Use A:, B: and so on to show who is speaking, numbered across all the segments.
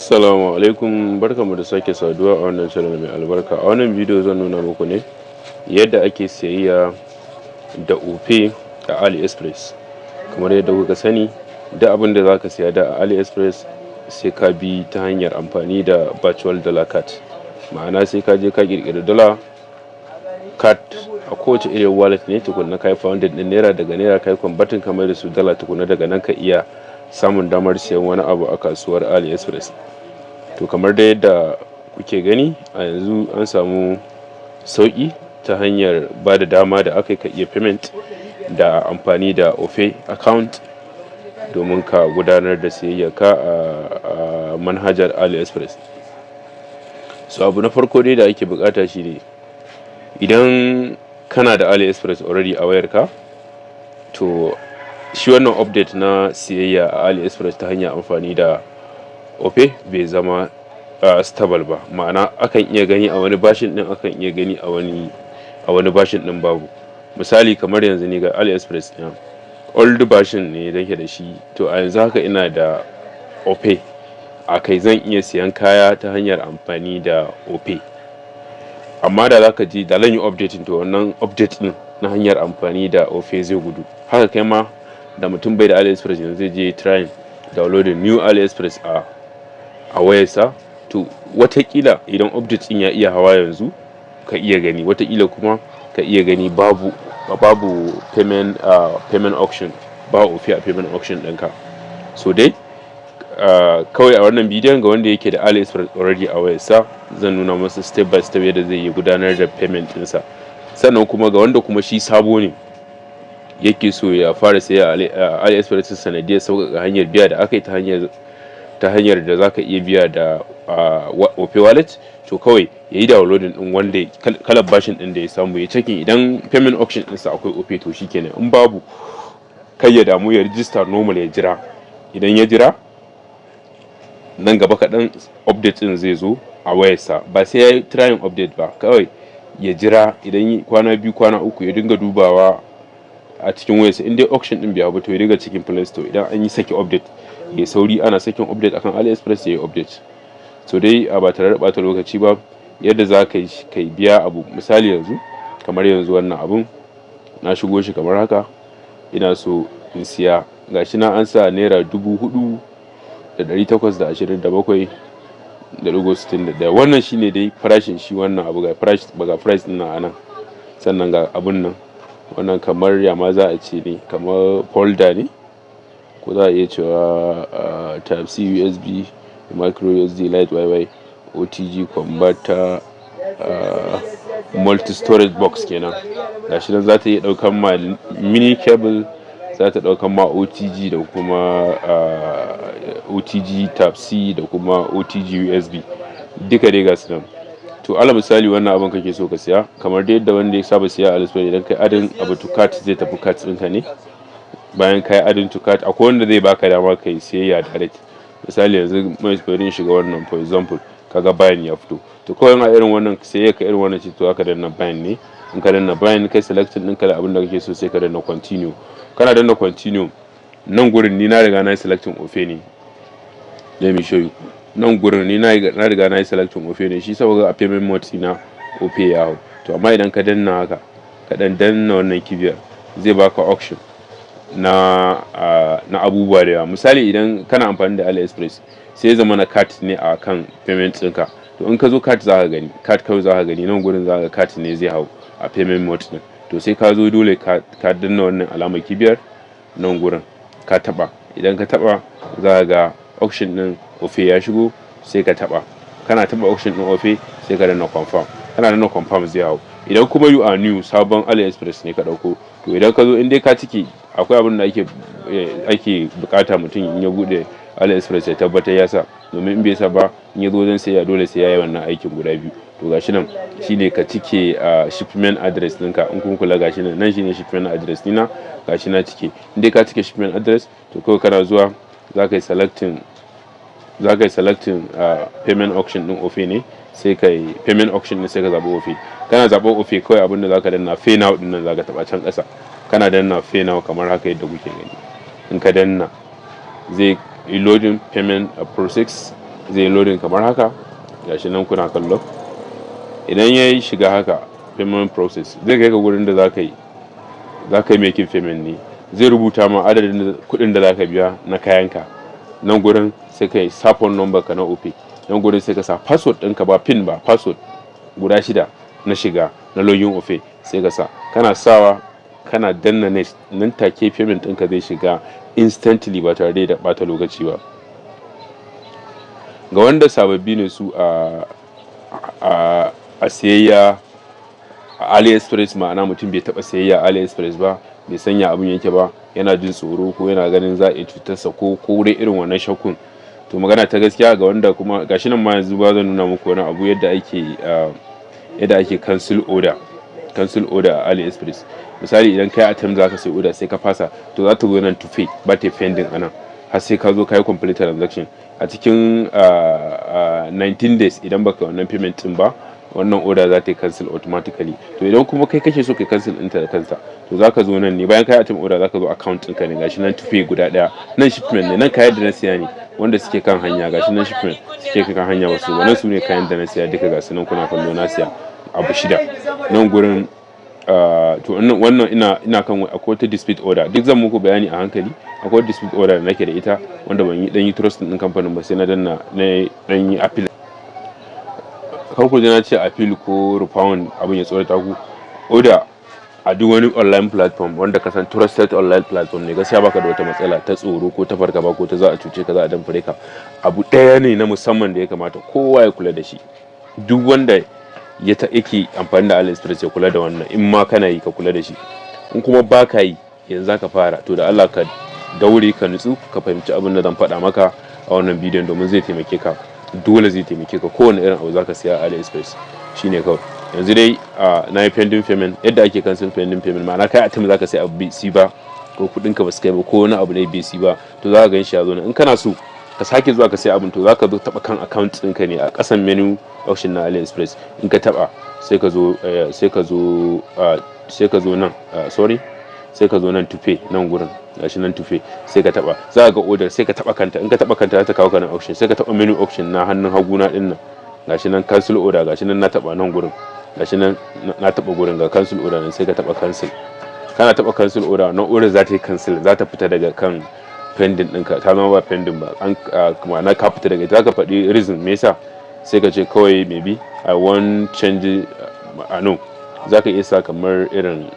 A: Assalamu alaikum, barkamu da sake saduwa a wannan channel mai albarka. A wannan bidiyo zan nuna muku ne yadda ake sayayya da Opay a AliExpress. Kamar yadda kuka sani, duk abin da zaka saya da a AliExpress sai ka bi ta hanyar amfani da virtual dollar card. Ma'ana sai ka je ka ƙirƙiri dollar card a kowace irin wallet ne tukunna kai founded din naira, daga naira kai converting kamar da su dollar tukunna, daga nan ka iya samun damar siyan wani abu a kasuwar AliExpress. To kamar da yadda kuke gani a yanzu an samu sauƙi ta hanyar ba da dama da aka ka iya payment da amfani da Opay account domin ka gudanar da siyayyarka a manhajar AliExpress. So abu na farko dai da ake bukata shine idan kana da AliExpress already a wayarka, to shi wannan update na siyayya a AliExpress ta hanyar amfani da Opay bai zama stable ba. Ma'ana akan iya gani a wani bashin din, akan iya gani a wani bashin din babu. Misali kamar yanzu ni ga AliExpress ɗin old bashin ne nake da shi, to a yanzu haka ina da Opay a kai, zan iya siyan kaya ta hanyar amfani da Opay. Amma da zaka ji da zan yi updating, to wannan update din na hanyar amfani da Opay zai gudu. Haka kai ma da mutum bai da AliExpress yanzu zai je try downloading new AliExpress a wayarsa, to watakila idan update din ya iya hawa yanzu ka iya gani, watakila kuma ka iya gani babu payment option, ba Opay a payment option ɗinka. So dai kawai a wannan bidiyon ga wanda yake da AliExpress already a wayarsa, zan nuna masa step by step yadda zai yi gudanar da payment ɗinsa. Sannan kuma ga wanda kuma shi sabo ne yake so ya fara saya a AliExpress sanadiyar sauƙaƙa hanyar biya da aka yi ta hanyar da zaka iya biya da Opay wallet, to kawai yayi downloading din wanda kalar bashin din da ya samu, ya checking idan payment option ɗinsa akwai Opay to shikenan. In babu, kai ya damu, ya register normal, ya jira. Idan ya jira, nan gaba kaɗan update din zai zo a wayarsa. Ba sai yayi trying update ba, kawai ya jira. Idan kwana biyu, kwana uku, ya dinga dubawa a cikin wayarsa. In dai auction din bai hau ba, to ya dinga cikin Play Store. Idan an yi saki update, ya sauri, ana sakin update akan AliExpress ya yi update. So dai ba tare da ɓata lokaci ba, yadda za ka yi biya abu, misali yanzu kamar yanzu wannan abun na shigo shi kamar haka, ina so in siya, gashi na an sa naira 4,827.61. wannan shine dai farashin shi wannan abu, ga price din nan anan. Sannan ga abun nan, wannan kamar yama za a ce ne, kamar folder ne, ko za a iya cewa type C, USB, micro SD, light YY, OTG converter, multi storage box kenan. Gashi nan za ta iya daukan ma mini cable, za ta daukan ma OTG da kuma OTG type C da kuma OTG USB, duka dai gasu nan. To ala misali wannan abin kake so ka siya, kamar dai yadda wanda ya saba siya a AliExpress, idan kai adin abu to cart zai tafi cart ɗinka ne. Bayan kai adin to cart, akwai wanda zai baka dama kai siyayya direct. Misali yanzu mai bari shiga wannan, for example kaga bayan ya fito, to kawai a irin wannan siyayya ka irin wannan ce, to aka danna bayan ne. In ka danna bayan, kai selecting ɗinka da abin da kake so, sai ka danna continue. Kana danna continue, nan gurin ni na riga na yi selecting Opay ne. Let me show you. Nan gurin ni na riga na yi selecting Opay ne, shi saboda a payment mode na Opay ya hau. To amma idan ka danna haka, ka danna wannan kibiyar, zai baka auction na abubuwa da yawa. Misali idan kana amfani da AliExpress, sai ya zama na cart ne a kan payment ɗinka, to in ka zo cart za ka gani, cart kawai za ka gani, nan gurin za ka cart ne zai hau a payment mode ɗin. To sai ka zo dole ka danna wannan alamar kibiyar nan gurin, ka taba. Idan ka taba, za ka ga auction ɗin Opay ya shigo, sai ka taba. Kana taba auction ɗin Opay, sai ka danna confirm. Kana danna confirm zai hau. Idan kuma you are new, sabon AliExpress ne ka dauko, to idan ka zo, in dai ka cike, akwai abin da ake bukata mutum in ya bude AliExpress ya tabbatar ya sa, domin in bai sa ba, in ya zo wajen sayayya dole sai ya yi wannan aikin guda biyu. To gashi nan shine ka cike shipment address ɗinka. In kun kula gashi nan shine shipment address ɗina, gashi na cike. In dai ka cike shipment address, to kawai kana zuwa za ka yi selecting payment option ɗin Opay ne, sai ka yi payment option ɗin, sai ka zaɓi Opay. Kana zaɓar Opay, kawai abinda za ka danna pay now ɗin nan, za ka taɓa can ƙasa. Kana danna pay now kamar haka yadda kuke gani. In ka danna, zai loading payment process zai loading kamar haka, gashi nan kuna kallo. Idan ya shiga haka payment process zai kai ka gurin da za ka yi making payment ne, zai rubuta ma adadin kuɗin da za ka biya na kayanka. Nan gurin sai ka yi sa phone number ka na Opay, nan gurin sai ka sa password ɗinka ba pin ba, password guda 6 na shiga na login Opay sai ka sa. Kana sawa kana danna next, nan take payment ɗinka zai shiga instantly ba tare da ɓata lokaci ba. Ga wanda sababbi ne su a siyayya a AliExpress, ma'ana mutum bai taɓa siyayya a AliExpress ba, bai sanya abin yake ba, yana jin tsoro ko yana ganin za a iya cutarsa ko dai irin wannan shakkun, to magana ta gaskiya ga wanda kuma gashi nan ma yanzu ba zan nuna muku wani abu yadda ake cancel order a AliExpress. Misali idan kai attempt za ka sai order sai ka fasa, to za ta zo nan to pay, ba ta pending anan har sai ka zo ka yi complete transaction a cikin 19 days. Idan baka wannan payment din ba, wannan order za ta yi cancel automatically. To idan kuma kai kake so kai cancel ɗinta da kansa, to za ka zo nan ne bayan kai attempt order, za ka zo account ɗinka ne, gashi nan to pay guda ɗaya, nan shipment ne, nan kayan da na siya ne wanda suke kan hanya, gashi nan shipment suke kan hanya wasu, wannan su ne kayan da na siya duka, gasu nan kuna kallo na siya abu 6 nan gurin. To wannan ina kan akwai wata dispute order, duk zan muku bayani a hankali. Akwai dispute order da nake da ita wanda ban yi trust din kamfanin ba, sai na dan yi appeal. Kar ku ji na ce appeal ko refund abin ya tsorata ku. Order a duk wani online platform wanda ka san trusted online platform ne, gaskiya baka da wata matsala ta tsoro ko ta fargaba ko ta za a cuce ka, za a damfare ka. Abu ɗaya ne na musamman da ya kamata kowa ya kula da shi. Duk wanda yake amfani da AliExpress ya kula da wannan. In ma kana yi ka kula da shi, in kuma ba ka yi yanzu za ka fara, to da Allah ka daure ka nutsu ka fahimci abin da zan faɗa maka a wannan bidiyon, domin zai taimake ka, dole zai taimake ka. Kowane irin abu za ka siya a AliExpress shine kawai. Yanzu dai na yi pending payment. Yadda ake cancel pending payment, ma'ana kai attempt za ka sai abu bai ba ko kuɗin ka ba su kai ba ko wani abu ne bai ba, to za ka gan shi ya zo nan. In kana so ka sake zuwa ka sai abin, to za ka zo taɓa kan account ɗinka ne a ƙasan menu option na AliExpress. In ka taɓa sai ka zo nan sai ka zo nan to pay, nan gurin gashi nan to pay, sai ka taɓa, za ka ga order, sai ka taɓa kanta. In ka taɓa kanta za ta kawo ka nan option, sai ka taɓa menu option na hannun hagu na ɗin nan, gashi nan cancel order, gashi nan na taɓa nan gurin, gashi nan na taɓa gurin ga cancel order nan, sai ka taɓa cancel. Kana taɓa cancel order, nan order za ta yi cancel, za ta fita daga kan pending ɗinka, ta zama ba pending ba, ma'ana ka fita daga ita. Za ka faɗi reason me yasa, sai ka ce kawai maybe I want change, no, za ka iya sa kamar irin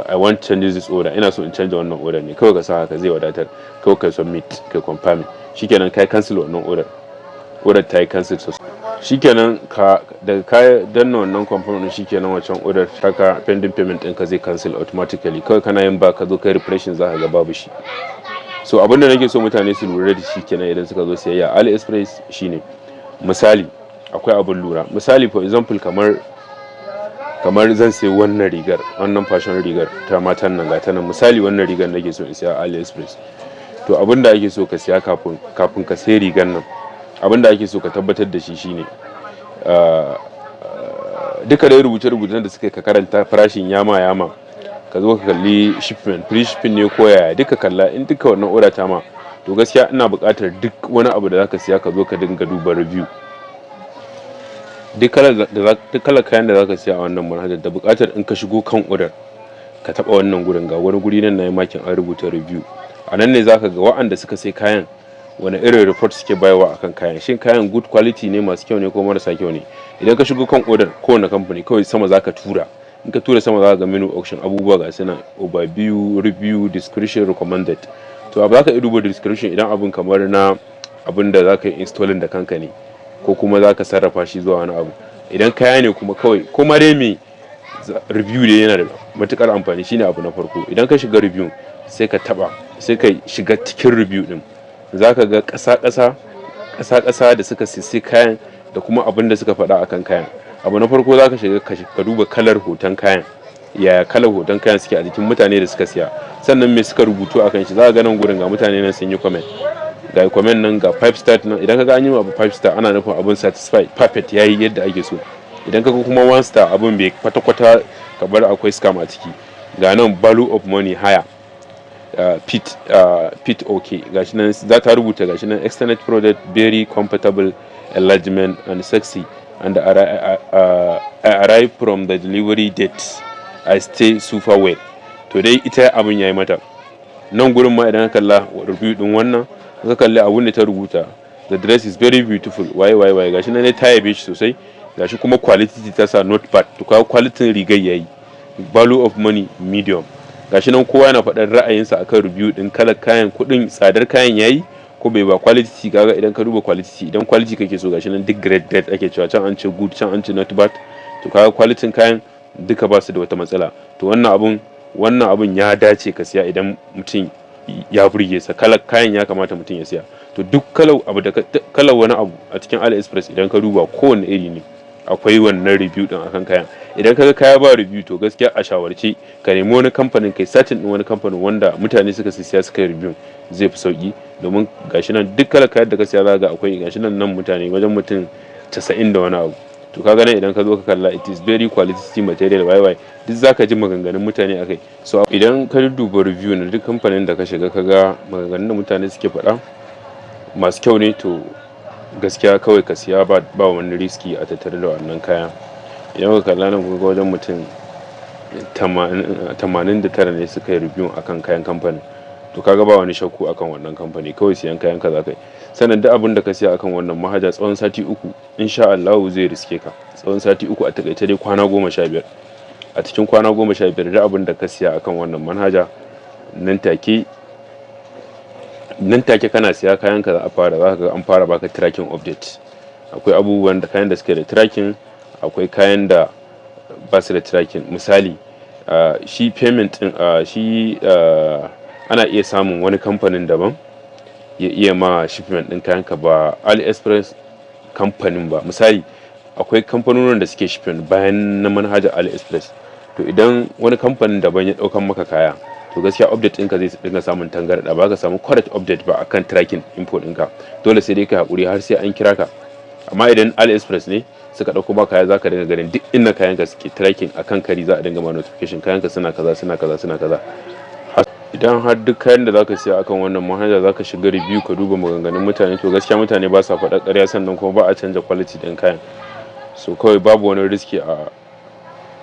A: I want change this order, ina so in canza wannan order ne, kawai ka sa haka zai wadatar. Kawai ka submit, ka confirm, shikenan kai cancel wannan order ta yi cancel sosai. Shikenan daga ka danna wannan confirm din, shikenan wancan order taka pending payment ɗinka zai cancel automatically. Kawai kana yin ba ka zo kai refreshing, za ka ga babu shi. So abinda nake so mutane su lura da shi kenan idan suka zo siyayya AliExpress shine, misali akwai abin lura. Misali for example kamar zan sayi wannan rigar, wannan fashion rigar ta matan nan gata nan. Misali wannan rigar nake so in siya a AliExpress, to abinda ake so ka siya kafin ka sayi rigar nan, abinda ake so ka tabbatar da shi shine duka dai rubuce-rubucen da suka ka karanta farashin yama, ka zo ka kalli shipment, free shipping ne ko yaya, duka kalla. In duka wannan order ta ma, to gaskiya ina buƙatar duk wani abu da zaka siya ka zo ka dinga duba review. Duk kalar kayan da zaka siya a wannan manhajar, da buƙatar in ka shigo kan order ka taɓa wannan gurin, ga wani guri nan nayi makin an rubuta review. A nan ne zaka ga waɗanda suka sai kayan wani irin report suke bayarwa akan kayan, shin kayan good quality ne, masu kyau ne ko marasa kyau ne. Idan ka shigo kan order kowane kamfani, kawai sama zaka tura. In ka tura sama za ka ga menu option, abubuwa ga suna overview, review, description, recommended. To abu za ka iya duba description idan abun kamar na abin da za ka yi installing da kanka ne, ko kuma za ka sarrafa shi zuwa wani abu. Idan kaya ne kuma kawai kuma dai me review ne, yana da matukar amfani, shine abu na farko. Idan ka shiga review sai ka taba, sai ka shiga cikin review din, za ka ga ƙasa da suka sai kayan da kuma abin da suka faɗa akan kayan. Abu na farko za ka shiga ka duba kalar hoton kayan, yaya kalar hoton kayan suke a jikin mutane da suka siya, sannan me suka rubutu akan shi. Za ka ga nan gurin ga mutane nan sun yi comment, ga comment nan ga 5 star nan. Idan ka ga an yi abu 5 star, ana nufin abun satisfied, perfect, yayi yadda ake so. Idan ka ga kuma 1 star, abun bai kwata-kwata, kamar akwai scam a ciki. Ga nan value of money higher, fit okay, gashi nan za ta rubuta gashi nan extended product very comfortable enlargement and sexy and arrive from the delivery date I stay super well. To dai ita abin yayi mata nan gurin ma idan ka kalla review din wannan ka kalli abun da ta rubuta, the dress is very beautiful why gashi nan ne ta yabe shi sosai, gashi kuma quality ta sa not bad, to kawo quality rigar yayi, value of money medium, gashi nan kowa yana faɗar ra'ayinsa akan review din kalar kayan, kuɗin tsadar kayan yayi ko bai ba, quality kaga idan ka duba quality, idan quality kake so gashi nan duk grade ake cewa, can an ce good can an ce not bad, to kaga quality kayan duka ba su da wata matsala. To wannan abun ya dace ka siya idan mutum ya burge sa, kalar kayan ya kamata mutum ya siya. To duk kalar wani abu a cikin AliExpress idan ka duba kowanne iri ne akwai wannan review din akan kayan. Idan kaga kaya ba review to gaskiya a shawarce ka nemi wani kamfanin, kai satin din wani kamfanin wanda mutane suka siya suka yi review zai fi sauki, domin gashi nan duk kalar kayan da ka siya zaka ga akwai gashi nan mutane wajen mutum 90 da wani abu. To kaga nan idan ka zo ka kalla it is very quality material why duk zaka ji maganganun mutane akai. So idan ka duba review na duk kamfanin da ka shiga kaga maganganun da mutane suke faɗa masu kyau ne, to gaskiya kawai ka siya ba wani riski a tattare da wannan kaya. Idan ka kalla nan kuga wajen mutum 89 ne suka yi review akan kayan kamfanin, to kaga ba wani shakku akan wannan kamfani, kawai siyan kayan ka zaka yi. Sannan duk abin da ka siya akan wannan manhaja tsawon sati 3 insha Allah zai riske ka, tsawon sati 3 a takaice dai kwana 15. A cikin kwana 15 duk abin da ka siya akan wannan manhaja nan take kana siya kayan ka zaka ga an fara baka tracking update. Akwai abubuwan da kayan da suke da tracking, akwai kayan da ba su da tracking. Misali shi payment din ana iya samun wani kamfanin daban ya iya ma shipment din kayan ka ba AliExpress kamfanin ba. Misali akwai kamfanonin da suke shipment bayan na manhajar AliExpress, to idan wani kamfanin daban ya daukan maka kaya to gaskiya update ɗinka zai dinga samun tangarda, ba ka samu correct update ba akan tracking import ɗinka, dole sai dai ka hakuri har sai an kira ka. Amma idan AliExpress ne suka dauko maka kaya zaka dinga ganin duk inda kayan ka suke tracking akan kari, za a dinga ma notification kayan ka suna kaza. Idan har duk kayan da zaka siya akan wannan manhaja zaka shiga review ka duba maganganun mutane, to gaskiya mutane ba sa faɗa ƙarya, sannan kuma ba a canja quality ɗin kayan. So kawai babu wani riski a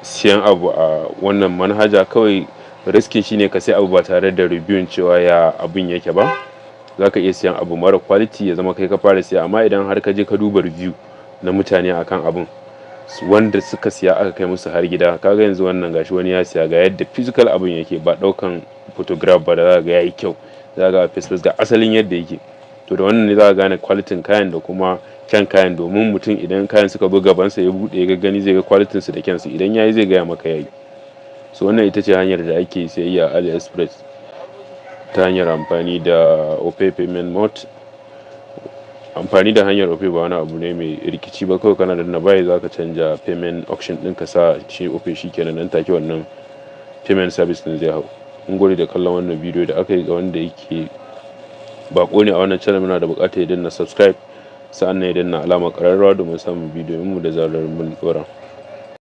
A: siyan abu a wannan manhaja, kawai riski shine ka sai abu ba tare da review cewa ya abun yake ba. Zaka iya siyan abu mara quality ya zama kai ka fara siya, amma idan har ka je ka duba review na mutane akan abun wanda suka siya aka kai musu har gida, kaga yanzu wannan gashi wani ya siya ga yadda physical abun yake, ba daukan photograph ba da zaka ga yayi kyau, zaka ga face ga asalin yadda yake. To da wannan ne zaka gane quality kayan da kuma kyan kayan, domin mutum idan kayan suka zo gaban sa ya bude ya gani zai ga quality su da kyan su, idan yayi zai ga maka yayi. So wannan ita ce hanyar da ake siyayya a AliExpress ta hanyar amfani da Opay payment mode. Amfani da hanyar Opay ba wani abu ne mai rikici ba, kawai kana danna buy zaka canja payment option din ka sa shi Opay, shikenan nan take wannan payment service din zai hau. Mun gode da kallon wannan bidiyo da aka yi. Ga wanda yake bako ne a wannan channel, muna da bukatar ya danna subscribe, sa'annan ya danna alamar ƙararrawa domin samun bidiyon mu da zarar mun dora.